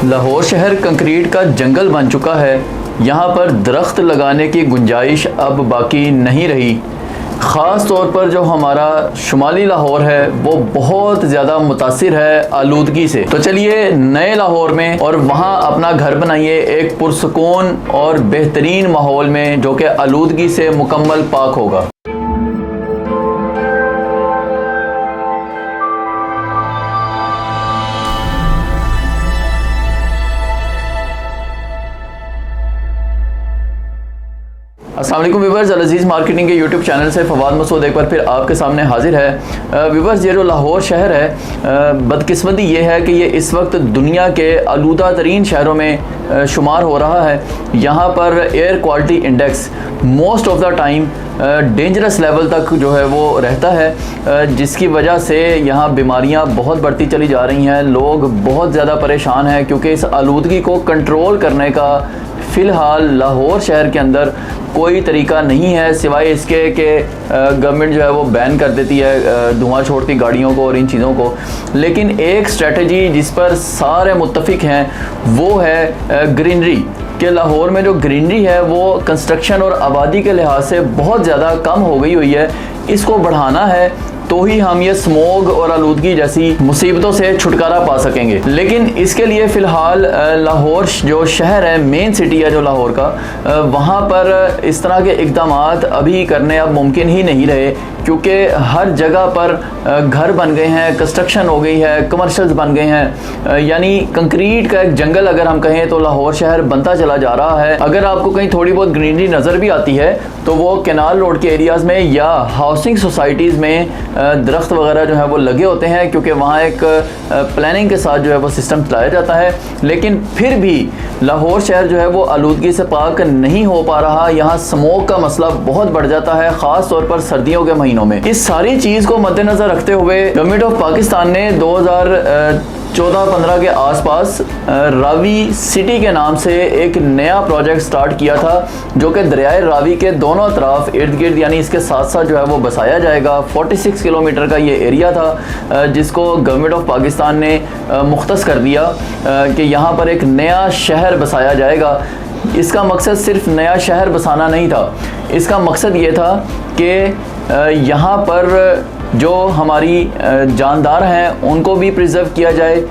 लाहौर शहर कंक्रीट का जंगल बन चुका है। यहाँ पर दरख्त लगाने की गुंजाइश अब बाकी नहीं रही। ख़ास तौर पर जो हमारा शुमाली लाहौर है वो बहुत ज़्यादा मुतासिर है आलूदगी से। तो चलिए नए लाहौर में और वहाँ अपना घर बनाइए एक पुरसुकून और बेहतरीन माहौल में जो कि आलूदगी से मुकम्मल पाक होगा। अस्सलाम वालेकुम व्यूवर्स, अल अज़ीज़ मार्केटिंग के यूट्यूब चैनल से फवाद मसूद एक बार फिर आपके सामने हाजिर है। व्यूवर्स, ये जो लाहौर शहर है, बदकिस्मती ये है कि ये इस वक्त दुनिया के आलूदा तरीन शहरों में शुमार हो रहा है। यहाँ पर air quality index most of the time dangerous level तक जो है वो रहता है, जिसकी वजह से यहाँ बीमारियाँ बहुत बढ़ती चली जा रही हैं। लोग बहुत ज़्यादा परेशान हैं क्योंकि इस आलूदगी को कंट्रोल करने का फ़िलहाल लाहौर शहर के अंदर कोई तरीका नहीं है सिवाय इसके कि गवर्नमेंट जो है वो बैन कर देती है धुआं छोड़ती गाड़ियों को और इन चीज़ों को। लेकिन एक स्ट्रेटजी जिस पर सारे मुत्तफिक हैं वो है ग्रीनरी, कि लाहौर में जो ग्रीनरी है वो कंस्ट्रक्शन और आबादी के लिहाज से बहुत ज़्यादा कम हो गई हुई है। इसको बढ़ाना है तो ही हम ये स्मोग और आलूदगी जैसी मुसीबतों से छुटकारा पा सकेंगे। लेकिन इसके लिए फ़िलहाल लाहौर जो शहर है, मेन सिटी है जो लाहौर का, वहाँ पर इस तरह के इक़दाम अभी करने अब मुमकिन ही नहीं रहे, क्योंकि हर जगह पर घर बन गए हैं, कंस्ट्रक्शन हो गई है, कमर्शियल्स बन गए हैं, यानी कंक्रीट का एक जंगल अगर हम कहें तो लाहौर शहर बनता चला जा रहा है। अगर आपको कहीं थोड़ी बहुत ग्रीनरी नज़र भी आती है तो वो कैनाल रोड के एरियाज़ में या हाउसिंग सोसाइटीज़ में दरख्त वगैरह जो है वो लगे होते हैं, क्योंकि वहाँ एक प्लानिंग के साथ जो है वो सिस्टम चलाया जाता है। लेकिन फिर भी लाहौर शहर जो है वो आलूदगी से पाक नहीं हो पा रहा। यहाँ स्मोक का मसला बहुत बढ़ जाता है, ख़ास तौर पर सर्दियों के महीनों में। इस सारी चीज़ को मद्देनज़र रखते हुए गवर्नमेंट ऑफ पाकिस्तान ने 2014-15 के आसपास रावी सिटी के नाम से एक नया प्रोजेक्ट स्टार्ट किया था, जो कि दरियाए रावी के दोनों तरफ इर्द गिर्द यानी इसके साथ साथ जो है वो बसाया जाएगा। 46 किलोमीटर का ये एरिया था जिसको गवर्नमेंट ऑफ पाकिस्तान ने मुख्तस कर दिया कि यहाँ पर एक नया शहर बसाया जाएगा। इसका मकसद सिर्फ नया शहर बसाना नहीं था, इसका मकसद ये था कि यहाँ पर जो हमारी जानदार हैं उनको भी प्रिजर्व किया जाए।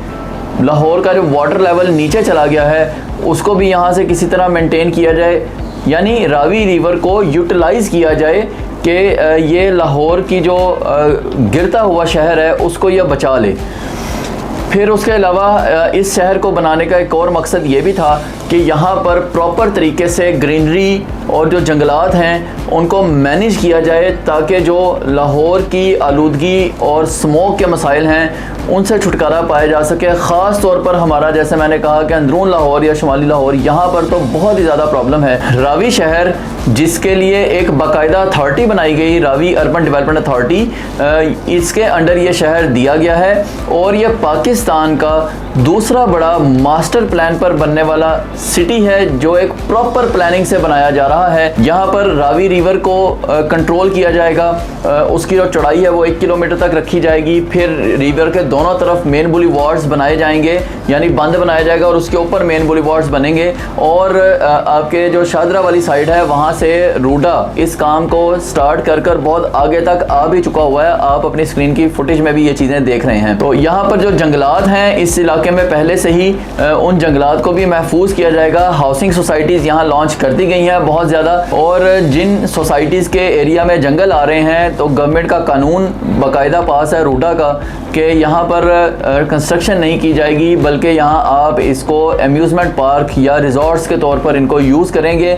लाहौर का जो वाटर लेवल नीचे चला गया है उसको भी यहाँ से किसी तरह मेंटेन किया जाए, यानी रावी रिवर को यूटिलाइज़ किया जाए कि ये लाहौर की जो गिरता हुआ शहर है उसको यह बचा ले। फिर उसके अलावा इस शहर को बनाने का एक और मकसद ये भी था कि यहाँ पर प्रॉपर तरीके से ग्रीनरी और जो जंगलात हैं उनको मैनेज किया जाए, ताकि जो लाहौर की आलूदगी और स्मोक के मसाइल हैं उनसे छुटकारा पाया जा सके। ख़ास तौर पर हमारा, जैसे मैंने कहा कि अंदरून लाहौर या शुमाली लाहौर, यहाँ पर तो बहुत ही ज़्यादा प्रॉब्लम है। रावी शहर जिसके लिए एक बाकायदा अथॉरिटी बनाई गई, रावी अर्बन डेवलपमेंट अथॉरिटी, इसके अंडर ये शहर दिया गया है और ये पाकिस्तान का दूसरा बड़ा मास्टर प्लान पर बनने वाला सिटी है जो एक प्रॉपर प्लानिंग से बनाया जा रहा है। यहाँ पर रावी रिवर को कंट्रोल किया जाएगा, उसकी जो चौड़ाई है वो 1 किलोमीटर तक रखी जाएगी। फिर रिवर के दोनों तरफ मेन बुलीवार्ड्स बनाए जाएंगे, यानी बंद बनाया जाएगा और उसके ऊपर मेन बुलीवार्ड्स बनेंगे। और आपके जो शादरा वाली साइड है वहाँ से रूडा इस काम को स्टार्ट कर बहुत आगे तक आ भी चुका हुआ है। आप अपनी स्क्रीन की फुटेज में भी ये चीज़ें देख रहे हैं। तो यहाँ पर जो जंगलात हैं इस इलाके में पहले से ही उन जंगलात को भी महफूज किया जाएगा। हाउसिंग सोसाइटीज़ यहाँ लॉन्च कर दी गई हैं बहुत ज़्यादा, और जिन सोसाइटीज़ के एरिया में जंगल आ रहे हैं तो गवर्नमेंट का कानून बाकायदा पास है रूडा का कि यहाँ पर कंस्ट्रक्शन नहीं की जाएगी, बल्कि यहाँ आप इसको एम्यूज़मेंट पार्क या रिजॉर्ट्स के तौर पर इनको यूज़ करेंगे,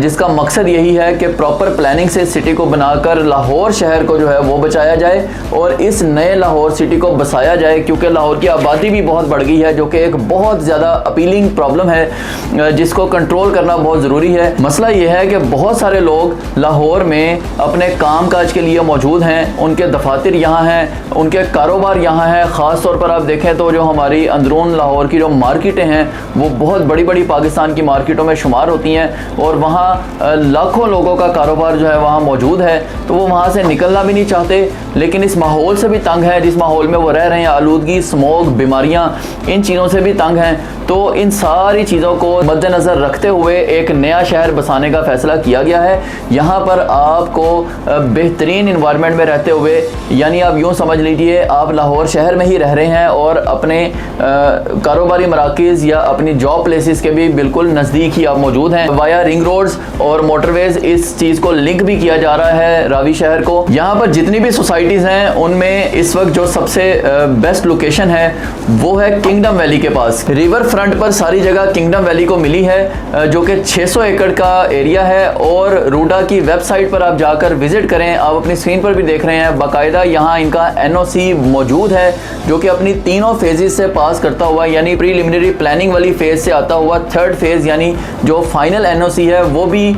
जिसका मकसद यही है कि प्रॉपर प्लानिंग से सिटी को बनाकर लाहौर शहर को जो है वो बचाया जाए और इस नए लाहौर सिटी को बसाया जाए। क्योंकि लाहौर की आबादी भी बहुत बढ़ गई है, जो कि एक बहुत ज़्यादा अपीलिंग प्रॉब्लम है जिसको कंट्रोल करना बहुत ज़रूरी है। मसला ये है कि बहुत सारे लोग लाहौर में अपने काम काज के लिए मौजूद हैं, उनके दफातर यहाँ हैं, उनके कारोबार यहाँ है। ख़ास तौर पर आप देखें तो जो हमारी अंदरून लाहौर की जो मार्केटें हैं वो बहुत बड़ी बड़ी पाकिस्तान की मार्केटों में शुमार होती हैं और वहाँ लाखों लोगों का कारोबार जो है वहाँ मौजूद है। तो वो वहाँ से निकलना भी नहीं चाहते, लेकिन इस माहौल से भी तंग है जिस माहौल में वो रह रहे हैं। आलूदगी, स्मोक, बीमारियाँ, ना, इन चीज़ों से भी तंग हैं। तो इन सारी चीज़ों को मद्देनज़र रखते हुए एक नया शहर बसाने का फ़ैसला किया गया है। यहाँ पर आपको बेहतरीन इन्वायरमेंट में रहते हुए, यानी आप यूँ समझ लीजिए आप लाहौर शहर में ही रह रहे हैं और अपने कारोबारी मराकज़ या अपनी जॉब प्लेसेस के भी बिल्कुल नज़दीक ही आप मौजूद हैं। वाया रिंग रोड्स और मोटरवेज़ इस चीज़ को लिंक भी किया जा रहा है रावी शहर को। यहाँ पर जितनी भी सोसाइटीज़ हैं उनमें इस वक्त जो सबसे बेस्ट लोकेशन है वो है किंगडम वैली के पास। रिवर फ्रंट पर सारी जगह किंगडम वैली को मिली है, जो कि 600 एकड़ का एरिया है। और रूडा की वेबसाइट पर आप जाकर विजिट करें, आप अपनी स्क्रीन पर भी देख रहे हैं बाकायदा यहाँ इनका एनओसी मौजूद है, जो कि अपनी तीनों फेजेस से पास करता हुआ, यानी प्रीलिमिनरी प्लानिंग वाली फेज से आता हुआ थर्ड फेज यानी जो फाइनल एनओसी है वो भी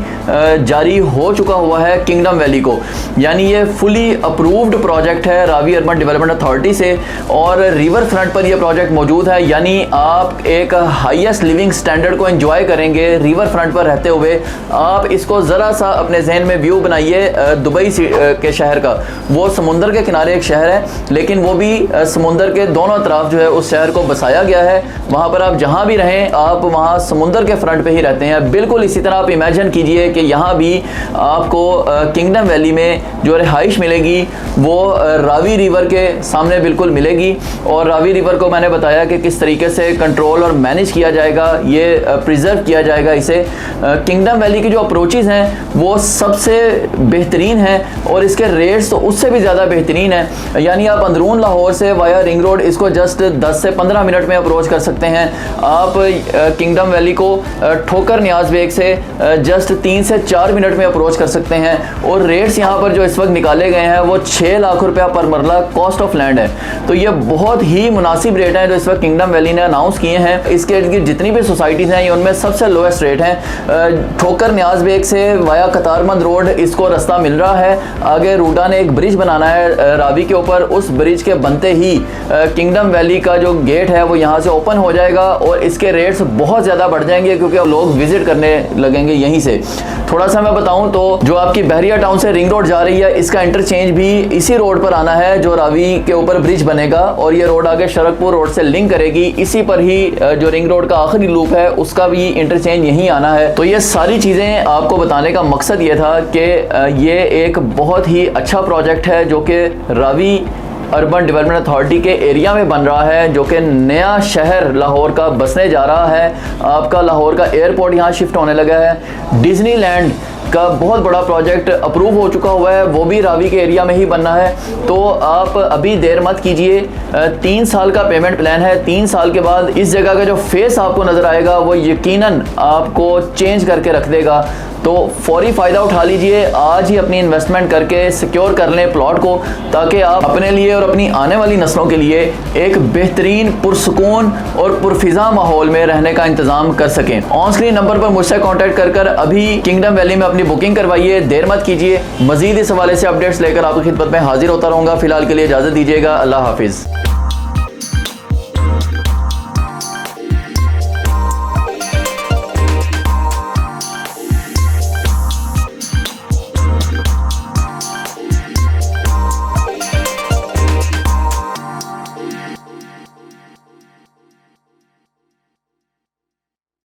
जारी हो चुका हुआ है किंगडम वैली को। यानी ये फुली अप्रूव्ड प्रोजेक्ट है रावी अर्बन डेवलपमेंट अथॉरिटी से और रिवर फ्रंट पर यह प्रोजेक्ट मौजूद है। यानी आप एक हाईएस्ट लिविंग स्टैंडर्ड को एंजॉय करेंगे रिवर फ्रंट पर रहते हुए। आप इसको ज़रा सा अपने जहन में व्यू बनाइए दुबई के शहर का। वो समुंदर के किनारे एक शहर है, लेकिन वो भी समुंदर के दोनों तरफ जो है उस शहर को बसाया गया है। वहाँ पर आप जहाँ भी रहें आप वहाँ समुंदर के फ्रंट पे ही रहते हैं। बिल्कुल इसी तरह आप इमेजिन कीजिए कि यहाँ भी आपको किंगडम वैली में जो रिहाइश मिलेगी वो रावी रिवर के सामने बिल्कुल मिलेगी। और रावी रिवर को मैंने बताया कि किस तरीके से कंट्रोल और मैनेज किया जाएगा, ये प्रिजर्व किया जाएगा इसे। किंगडम वैली की जो अप्रोचेज़ हैं वो सबसे बेहतरीन हैं और इसके रेट्स तो उससे भी ज़्यादा बेहतरीन है। यानी आप अंदरून लाहौर से वाया रिंग रोड इसको जस्ट 10 से 15 मिनट में अप्रोच कर सकते हैं। आप किंगडम वैली को ठोकर न्याज बेग से जस्ट 3 से 4 मिनट में अप्रोच कर सकते हैं। और रेट्स यहाँ पर जो इस वक्त निकाले गए हैं वो 6 लाख रुपया पर मरला कॉस्ट ऑफ लैंड है। तो ये बहुत ही मुनासिब रेट हैं जो इस वक्त किंगडम वैली ने अनाउंस किए हैं। इसके इर्द गिर्द जितनी भी सोसाइटीज़ हैं उनमें सबसे लोएस्ट रेट हैं। ठोकर न्याज बेग से वाया कतारमंद रोड इसको रास्ता मिल रहा है। आगे रूडा ने एक ब्रिज बनाना है रावी के ऊपर, उस ब्रिज के बनते ही किंगडम वैली का जो गेट है वो यहाँ से ओपन हो जाएगा और इसके रेट्स बहुत ज़्यादा बढ़ जाएंगे क्योंकि लोग विजिट करने लगेंगे यहीं से। थोड़ा सा मैं बताऊं तो जो आपकी बहरिया टाउन से रिंग रोड जा रही है इसका इंटरचेंज भी इसी रोड पर आना है जो रावी के ऊपर ब्रिज बनेगा और ये रोड आगे शरकपुर रोड से लिंक करेगी। इसी पर ही जो रिंग रोड का आखिरी लूप है उसका भी इंटरचेंज यहीं आना है। तो ये सारी चीज़ें आपको बताने का मकसद ये था कि ये एक बहुत ही अच्छा प्रोजेक्ट है जो कि रावी अर्बन डेवलपमेंट अथॉरिटी के एरिया में बन रहा है, जो कि नया शहर लाहौर का बसने जा रहा है। आपका लाहौर का एयरपोर्ट यहाँ शिफ्ट होने लगा है। डिज्नीलैंड का बहुत बड़ा प्रोजेक्ट अप्रूव हो चुका हुआ है, वो भी रावी के एरिया में ही बनना है। तो आप अभी देर मत कीजिए। 3 साल का पेमेंट प्लान है। 3 साल के बाद इस जगह का जो फेस आपको नज़र आएगा वो यकीनन आपको चेंज करके रख देगा। तो फौरी फ़ायदा उठा लीजिए, आज ही अपनी इन्वेस्टमेंट करके सिक्योर कर लें प्लॉट को, ताकि आप अपने लिए और अपनी आने वाली नस्लों के लिए एक बेहतरीन पुरसुकून और पुरफिजा माहौल में रहने का इंतज़ाम कर सकें। ऑन स्क्रीन नंबर पर मुझसे कॉन्टैक्ट कर अभी किंगडम वैली में अपनी बुकिंग करवाइए, देर मत कीजिए। मज़ीद इस हवाले से अपडेट्स लेकर आपकी खिदमत में हाजिर होता रहूँगा। फिलहाल के लिए इजाज़त दीजिएगा। अल्लाह हाफिज़।